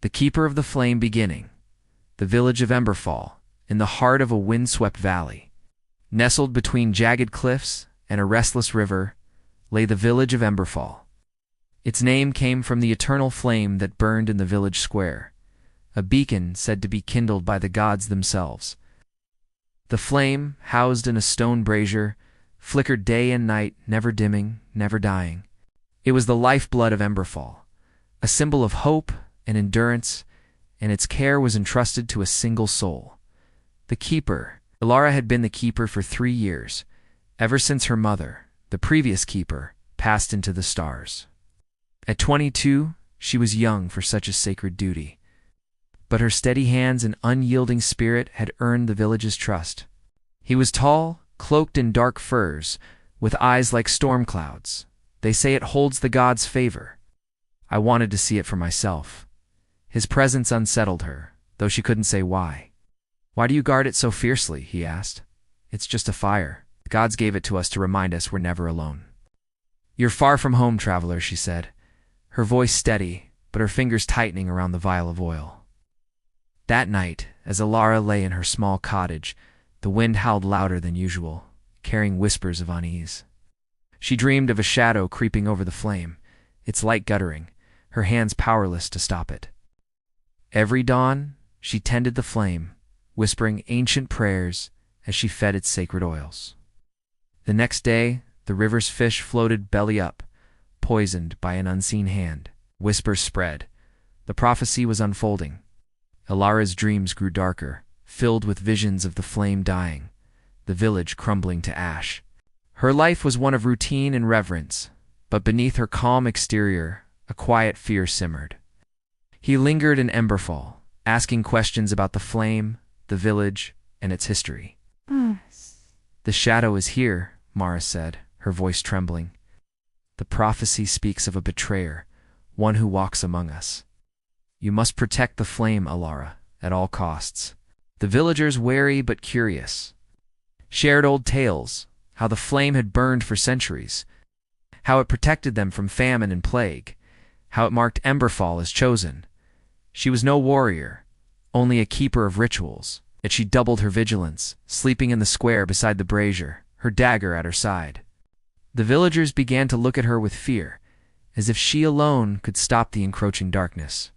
The keeper of the flame beginning. The village of Emberfall, in the heart of a wind-swept valley. Nestled between jagged cliffs and a restless river, lay the village of Emberfall. Its name came from the eternal flame that burned in the village square, a beacon said to be kindled by the gods themselves. The flame, housed in a stone brazier, flickered day and night, never dimming, never dying. It was the lifeblood of Emberfall, a symbol of hope and endurance, and its care was entrusted to a single soul. The keeper. Elara had been the keeper for 3 years, ever since her mother, the previous keeper, passed into the stars. At 22, she was young for such a sacred duty, but her steady hands and unyielding spirit had earned the village's trust. He was tall, cloaked in dark furs, with eyes like storm clouds. They say it holds the gods' favor. I wanted to see it for myself. His presence unsettled her, though she couldn't say why. "Why do you guard it so fiercely?" he asked. "It's just a fire. The gods gave it to us to remind us we're never alone." "You're far from home, traveler," she said, her voice steady, but her fingers tightening around the vial of oil. That night, as Elara lay in her small cottage, the wind howled louder than usual, carrying whispers of unease. She dreamed of a shadow creeping over the flame, its light guttering, her hands powerless to stop it. Every dawn, she tended the flame, whispering ancient prayers as she fed its sacred oils. The next day, the river's fish floated belly up, poisoned by an unseen hand. Whispers spread. The prophecy was unfolding. Elara's dreams grew darker, filled with visions of the flame dying, the village crumbling to ash. Her life was one of routine and reverence, but beneath her calm exterior, a quiet fear simmered. He lingered in Emberfall, asking questions about the flame, the village, and its history. "The shadow is here," Mara said, her voice trembling. "The prophecy speaks of a betrayer, one who walks among us. You must protect the flame, Elara, at all costs." The villagers, wary but curious, shared old tales, how the flame had burned for centuries, how it protected them from famine and plague, how it marked Emberfall as chosen. She was no warrior, only a keeper of rituals, yet she doubled her vigilance, sleeping in the square beside the brazier, her dagger at her side. The villagers began to look at her with fear, as if she alone could stop the encroaching darkness.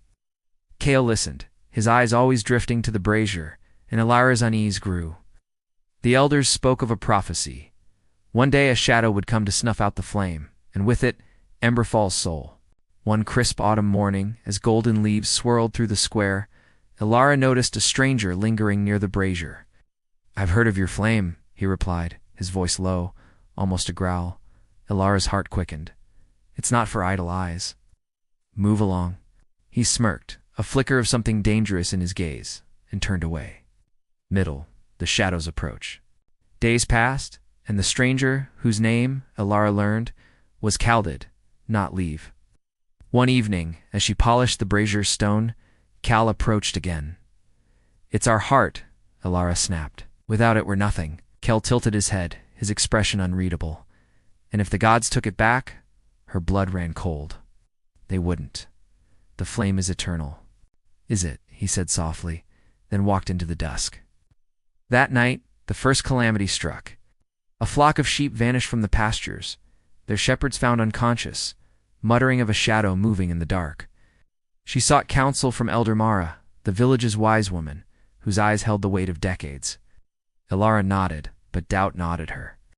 Kale listened, his eyes always drifting to the brazier, and Elara's unease grew. The elders spoke of a prophecy. One day a shadow would come to snuff out the flame, and with it, Emberfall's soul. One crisp autumn morning, as golden leaves swirled through the square, Elara noticed a stranger lingering near the brazier. "I've heard of your flame," he replied, his voice low, almost a growl. Elara's heart quickened. "It's not for idle eyes. Move along." He smirked, a flicker of something dangerous in his gaze, and turned away. The shadow's approach. Days passed, and the stranger, whose name, Elara learned, was Kaldid, not Leave. One evening, as she polished the brazier's stone, Cal approached again. "It's our heart," Elara snapped. "Without it, we're nothing." Cal tilted his head, his expression unreadable. "And if the gods took it back?" Her blood ran cold. "They wouldn't. The flame is eternal." "Is it?" he said softly, then walked into the dusk. That night, the first calamity struck. A flock of sheep vanished from the pastures, their shepherds found unconscious, muttering of a shadow moving in the dark. She sought counsel from Elder Mara, the village's wise woman, whose eyes held the weight of decades. Elara nodded, but doubt gnawed at her.